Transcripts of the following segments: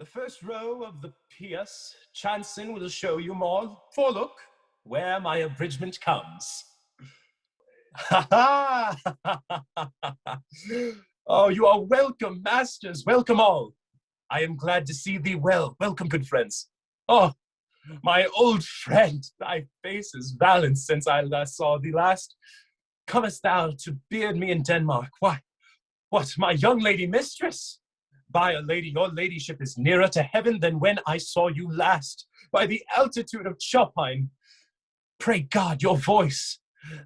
The first row of the piece, Chanson will show you more. For look, where my abridgment comes. Ha ha! Oh, you are welcome, masters, welcome all. I am glad to see thee well. Welcome, good friends. Oh, my old friend, thy face is valiant since I last saw thee last. Comest thou to beard me in Denmark? Why, what, my young lady mistress? By a lady, your ladyship is nearer to heaven than when I saw you last. By the altitude of Chopin, pray God, your voice,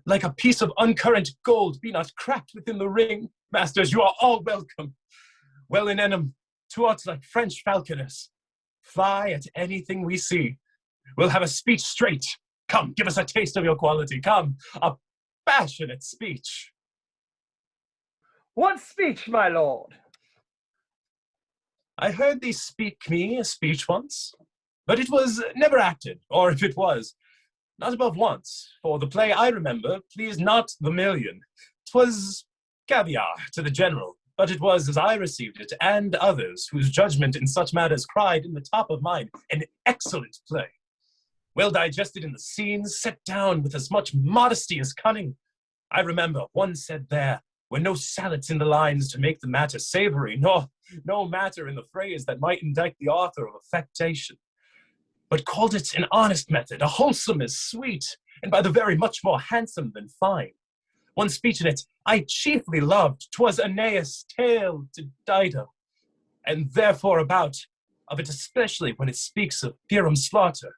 like a piece of uncurrent gold, be not cracked within the ring. Masters, you are all welcome. Well in enum, towards like French falconers. Fly at anything we see. We'll have a speech straight. Come, give us a taste of your quality. Come, a passionate speech. What speech, my lord? I heard thee speak me a speech once, but it was never acted, or if it was, not above once, for the play I remember pleased not the million. 'Twas caviar to the general, but it was as I received it, and others whose judgment in such matters cried in the top of mine, an excellent play. Well digested in the scenes, set down with as much modesty as cunning. I remember one said there were no salads in the lines to make the matter savory, nor no matter in the phrase that might indict the author of affectation, but called it an honest method, a wholesome as sweet, and by the very much more handsome than fine. One speech in it I chiefly loved, 'twas Aeneas' tale to Dido, and therefore about of it especially when it speaks of Pyrrham's slaughter.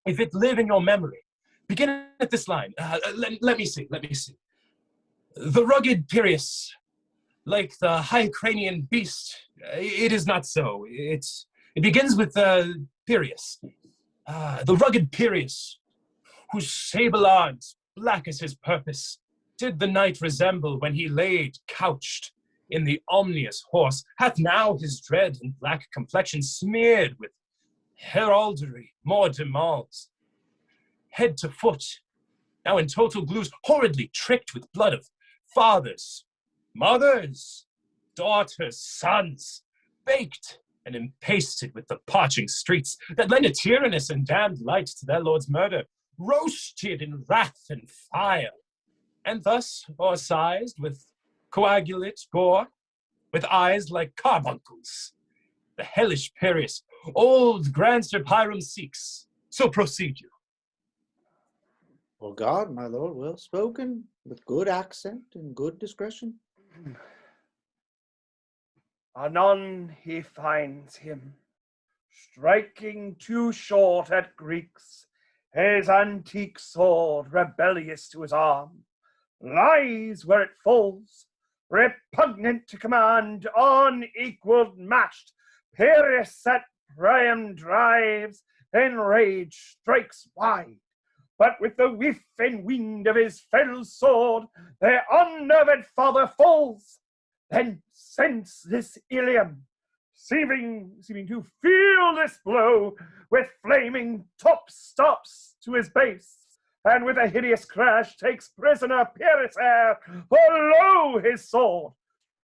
If it live in your memory, begin at this line. Let me see. The rugged Pyrrhus, like the high cranian beast, it is not so. It begins with Pyrrhus, the rugged Pyrrhus, whose sable arms, black as his purpose, did the knight resemble when he laid couched in the omnious horse, hath now his dread and black complexion smeared with heraldry more demals, head to foot, now in total glues, horridly tricked with blood of fathers, mothers, daughters, sons, baked and empasted with the parching streets that lend a tyrannous and damned light to their lord's murder, roasted in wrath and fire, and thus o'ersized with coagulate gore, with eyes like carbuncles. The hellish Pyrrhus, old Grandster Pyrrham seeks. So proceed you. Well, God, my lord, well spoken, with good accent and good discretion. Anon he finds him, striking too short at Greeks, his antique sword rebellious to his arm, lies where it falls, repugnant to command, unequaled matched. Pyrrhus at Priam drives, enraged strikes wide, but with the whiff and wind of his fell sword, their unnerved father falls. Then senseless Ilium, seeming to feel this blow, with flaming top stops to his base, and with a hideous crash takes prisoner Pyrrhus' heir, for lo his sword,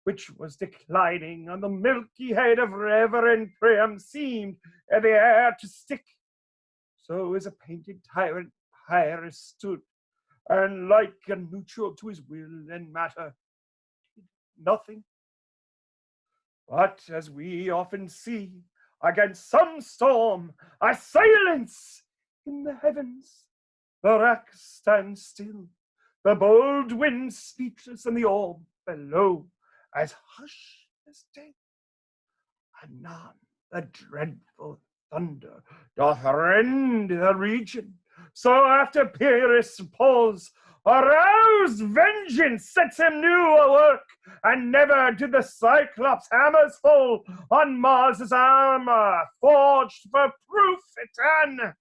which was declining on the milky head of reverend Priam, seemed in the air to stick. So as a painted tyrant Pyrrhus stood, and like a neutral to his will and matter, did nothing. But as we often see, against some storm, a silence in the heavens. The rack stands still, the bold wind speechless, and the orb below as hushed as death. Anon the dreadful thunder doth rend the region. So after Pyrrhus' pause, aroused vengeance sets him new a work, and never did the Cyclops' hammers fall on Mars' armor, forged for proof etan.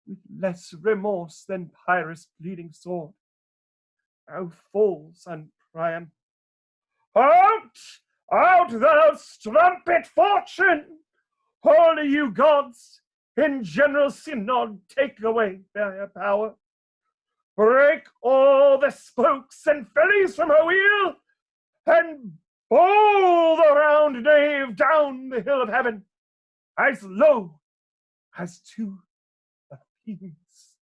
With less remorse than Pyrrhus' bleeding sword, now falls on Priam. Out, out, thou strumpet fortune! Holy you gods, in general synod take away their power. Break all the spokes and fellies from her wheel, and Pull the round knave down the hill of heaven, as low as to the fiends.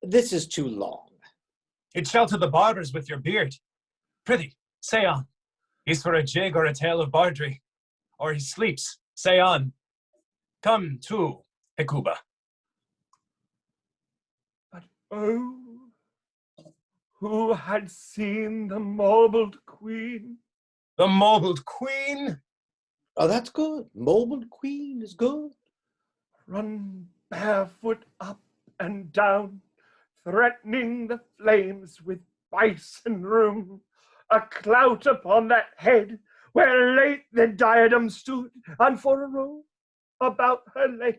This is too long. It shall to the barbers with your beard. Prithee, say on. He's for a jig or a tale of bardry, or he sleeps. Say on. Come to, Hecuba. But oh, who had seen the mobled queen? The mobled queen? Oh, that's good. Mobled queen is good. Run barefoot up and down, threatening the flames with vice and rheum, a clout upon that head where late the diadem stood, and for a robe about her leg,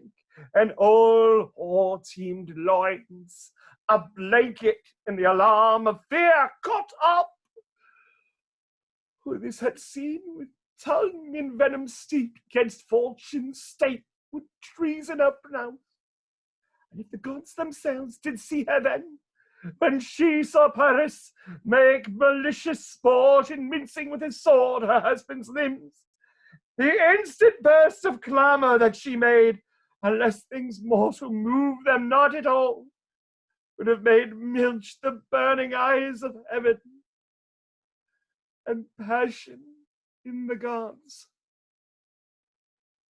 and all o'er-teemed loins, a blanket in the alarm of fear caught up. Who this had seen with tongue in venom steeped, against fortune's state would treason her pronounce. And if the gods themselves did see her then, when she saw Paris make malicious sport in mincing with his sword her husband's limbs, the instant burst of clamour that she made, unless things mortal move them not at all, would have made milch the burning eyes of heaven, and passion in the gods.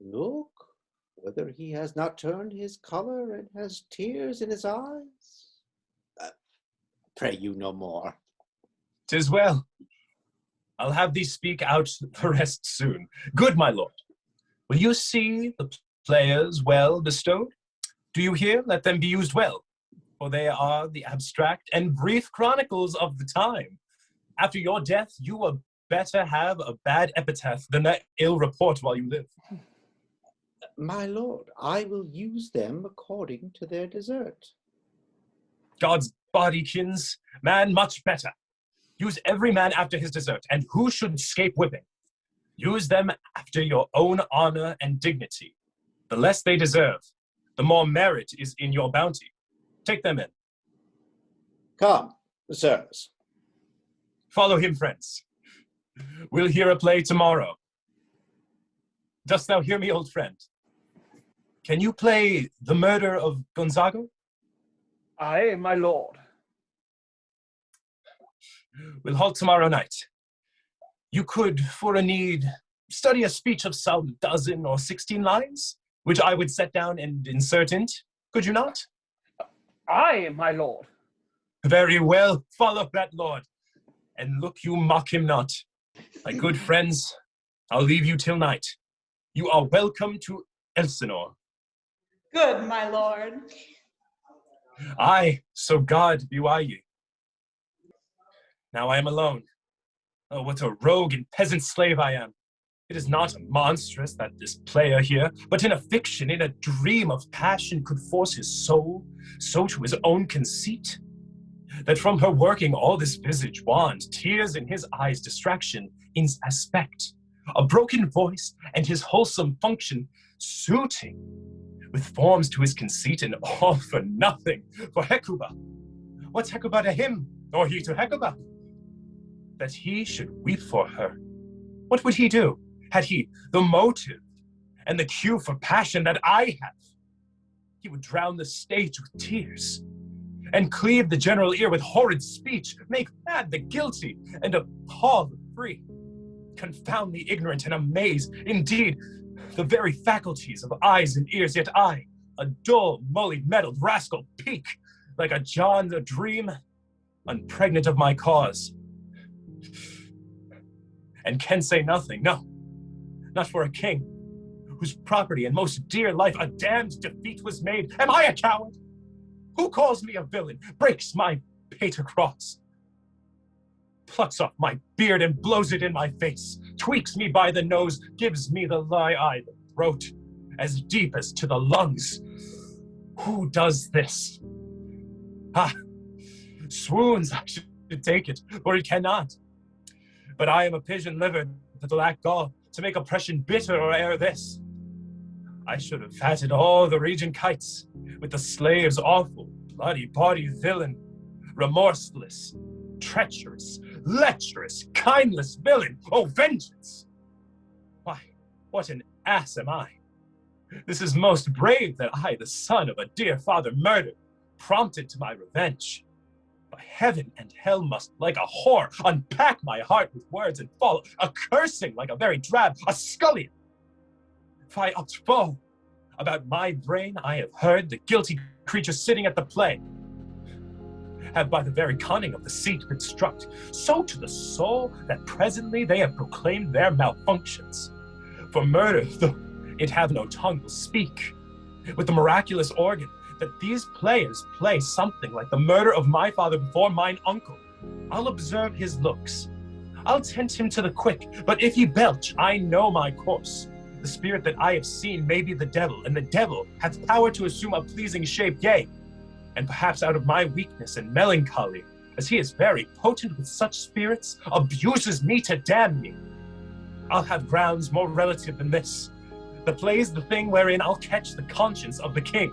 Look, whether he has not turned his colour and has tears in his eyes. Pray you no more. 'Tis well. I'll have thee speak out the rest soon. Good my lord, will you see the players well bestowed? Do you hear? Let them be used well, for they are the abstract and brief chronicles of the time. After your death, you will better have a bad epitaph than that ill report while you live. My lord, I will use them according to their desert. God's bodykins, man much better. Use every man after his desert, and who should escape whipping? Use them after your own honor and dignity. The less they deserve, the more merit is in your bounty. Take them in. Come, sirs. Follow him, friends. We'll hear a play tomorrow. Dost thou hear me, old friend? Can you play The Murder of Gonzago? Aye, my lord. We'll halt tomorrow night. You could, for a need, study a speech of some 12 or 16 lines, which I would set down and insert in't. Could you not? Aye, my lord. Very well, follow that lord, and look you mock him not. My good friends, I'll leave you till night. You are welcome to Elsinore. Good, my lord. Aye, so God be wi' ye. Now I am alone. Oh, what a rogue and peasant slave I am. It is not monstrous that this player here, but in a fiction, in a dream of passion, could force his soul so to his own conceit, that from her working all this visage wand, tears in his eyes, distraction in aspect, a broken voice, and his wholesome function suiting, with forms to his conceit, and all for nothing, for Hecuba. What's Hecuba to him, or he to Hecuba? That he should weep for her. What would he do, had he the motive and the cue for passion that I have? He would drown the stage with tears, and cleave the general ear with horrid speech, make mad the guilty, and appall the free, confound the ignorant, and amaze, indeed, the very faculties of eyes and ears. Yet I, a dull, mully-meddled rascal, peak, like a John the Dream, unpregnant of my cause, and can say nothing, no, not for a king, whose property and most dear life a damned defeat was made. Am I a coward? Who calls me a villain, breaks my pater cross, plucks off my beard and blows it in my face, tweaks me by the nose, gives me the lie, the throat, as deep as to the lungs? Who does this? Ah, swoons I should take it, for it cannot. But I am a pigeon livered that lack gall to make oppression bitter or ere this. I should have fatted all the region kites with the slave's awful, bloody body villain, remorseless, treacherous, lecherous, kindless villain! Oh, vengeance! Why, what an ass am I! This is most brave that I, the son of a dear father murdered, prompted to my revenge. By heaven and hell must, like a whore, unpack my heart with words and fall a-cursing like a very drab, a scullion. If I upt foe, about my brain I have heard the guilty creatures sitting at the play have by the very cunning of the seat been struck, so to the soul that presently they have proclaimed their malfunctions. For murder, though it have no tongue, will speak with the miraculous organ that these players play something like the murder of my father before mine uncle. I'll observe his looks. I'll tempt him to the quick, but if he belch, I know my course. The spirit that I have seen may be the devil, and the devil hath power to assume a pleasing shape, yea, and perhaps out of my weakness and melancholy, as he is very potent with such spirits, abuses me to damn me. I'll have grounds more relative than this. The play's the thing wherein I'll catch the conscience of the king.